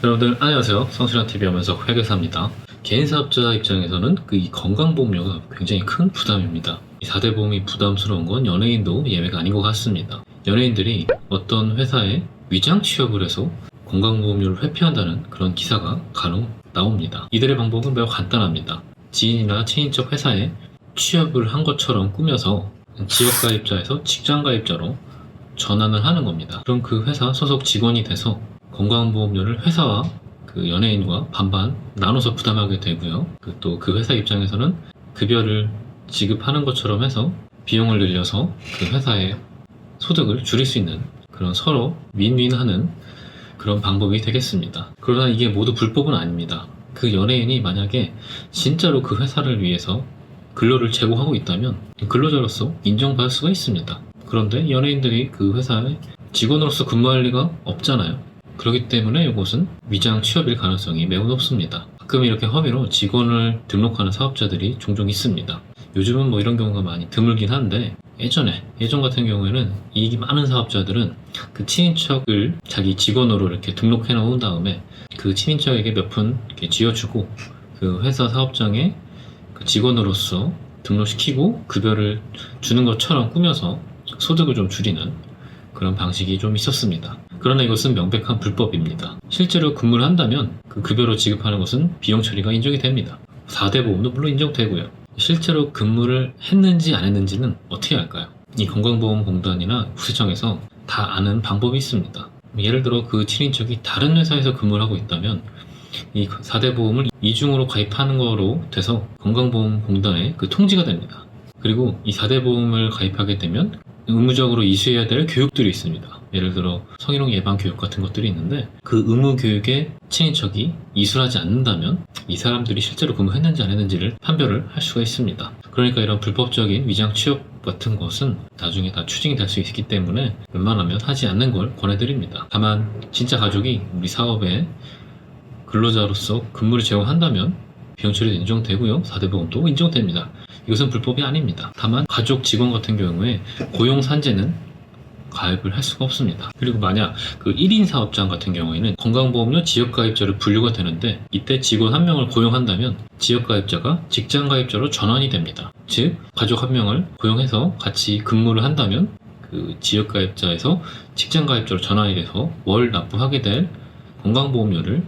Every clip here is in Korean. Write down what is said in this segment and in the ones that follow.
여러분들 안녕하세요. 성실한TV 하면서 회계사입니다. 개인사업자 입장에서는 이 건강보험료가 굉장히 큰 부담입니다. 이 4대 보험이 부담스러운 건 연예인도 예외가 아닌 것 같습니다. 연예인들이 어떤 회사에 위장 취업을 해서 건강보험료를 회피한다는 그런 기사가 간혹 나옵니다. 이들의 방법은 매우 간단합니다. 지인이나 친인척 회사에 취업을 한 것처럼 꾸며서 지역가입자에서 직장가입자로 전환을 하는 겁니다. 그럼 그 회사 소속 직원이 돼서 건강보험료를 회사와 그 연예인과 반반 나눠서 부담하게 되고요. 또 그 회사 입장에서는 급여를 지급하는 것처럼 해서 비용을 늘려서 그 회사의 소득을 줄일 수 있는 그런 서로 윈윈하는 그런 방법이 되겠습니다. 그러나 이게 모두 불법은 아닙니다. 그 연예인이 만약에 진짜로 그 회사를 위해서 근로를 제공하고 있다면 근로자로서 인정받을 수가 있습니다. 그런데 연예인들이 그 회사에 직원으로서 근무할 리가 없잖아요. 그렇기 때문에 이것은 위장 취업일 가능성이 매우 높습니다. 가끔 이렇게 허위로 직원을 등록하는 사업자들이 종종 있습니다. 요즘은 뭐 이런 경우가 많이 드물긴 한데 예전 같은 경우에는 이익이 많은 사업자들은 그 친인척을 자기 직원으로 이렇게 등록해 놓은 다음에 그 친인척에게 몇 푼 이렇게 쥐어주고 그 회사 사업장에 그 직원으로서 등록시키고 급여를 주는 것처럼 꾸며서 소득을 좀 줄이는 그런 방식이 좀 있었습니다. 그러나 이것은 명백한 불법입니다. 실제로 근무를 한다면 그 급여로 지급하는 것은 비용 처리가 인정이 됩니다. 4대 보험도 물론 인정되고요. 실제로 근무를 했는지 안 했는지는 어떻게 할까요? 이 건강보험공단이나 국세청에서 다 아는 방법이 있습니다. 예를 들어 그 친인척이 다른 회사에서 근무를 하고 있다면 이 4대 보험을 이중으로 가입하는 거로 돼서 건강보험공단에 그 통지가 됩니다. 그리고 이 4대 보험을 가입하게 되면 의무적으로 이수해야 될 교육들이 있습니다. 예를 들어 성희롱 예방 교육 같은 것들이 있는데 그 의무 교육에 친인척이 이수를 하지 않는다면 이 사람들이 실제로 근무했는지 안 했는지를 판별을 할 수가 있습니다. 그러니까 이런 불법적인 위장 취업 같은 것은 나중에 다 추징이 될 수 있기 때문에 웬만하면 하지 않는 걸 권해드립니다. 다만 진짜 가족이 우리 사업에 근로자로서 근무를 제공한다면 비용 처리도 인정되고요. 4대 보험도 인정됩니다. 이것은 불법이 아닙니다. 다만 가족 직원 같은 경우에 고용 산재는 가입을 할 수가 없습니다. 그리고 만약 그 1인 사업장 같은 경우에는 건강보험료 지역가입자로 분류가 되는데 이때 직원 한 명을 고용한다면 지역가입자가 직장가입자로 전환이 됩니다. 즉 가족 한 명을 고용해서 같이 근무를 한다면 그 지역가입자에서 직장가입자로 전환이 돼서 월 납부하게 될 건강보험료를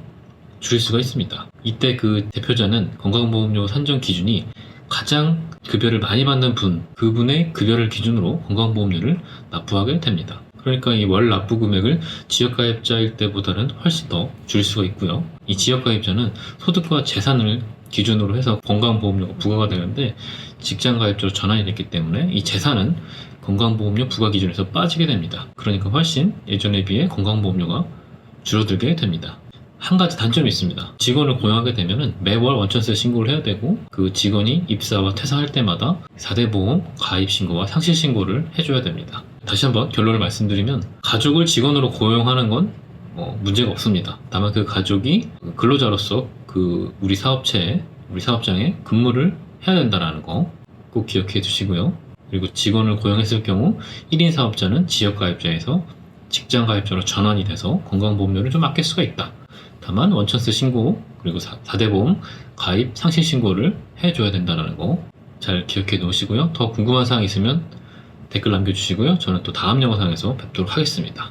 줄일 수가 있습니다. 이때 그 대표자는 건강보험료 산정 기준이 가장 급여를 많이 받는 그분의 급여를 기준으로 건강보험료를 납부하게 됩니다. 그러니까 이 월 납부 금액을 지역가입자일 때보다는 훨씬 더 줄일 수가 있고요. 이 지역가입자는 소득과 재산을 기준으로 해서 건강보험료가 부과가 되는데 직장가입자로 전환이 됐기 때문에 이 재산은 건강보험료 부과 기준에서 빠지게 됩니다. 그러니까 훨씬 예전에 비해 건강보험료가 줄어들게 됩니다. 한 가지 단점이 있습니다. 직원을 고용하게 되면 매월 원천세 신고를 해야 되고 그 직원이 입사와 퇴사할 때마다 4대 보험 가입 신고와 상실 신고를 해줘야 됩니다. 다시 한번 결론을 말씀드리면 가족을 직원으로 고용하는 건 문제가 없습니다. 다만 그 가족이 근로자로서 그 우리 사업장에 근무를 해야 된다는 거 꼭 기억해 두시고요. 그리고 직원을 고용했을 경우 1인 사업자는 지역가입자에서 직장가입자로 전환이 돼서 건강보험료를 좀 아낄 수가 있다. 다만 원천세 신고 그리고 4대 보험 가입 상실 신고를 해줘야 된다는 거 잘 기억해 놓으시고요. 더 궁금한 사항 있으면 댓글 남겨주시고요. 저는 또 다음 영상에서 뵙도록 하겠습니다.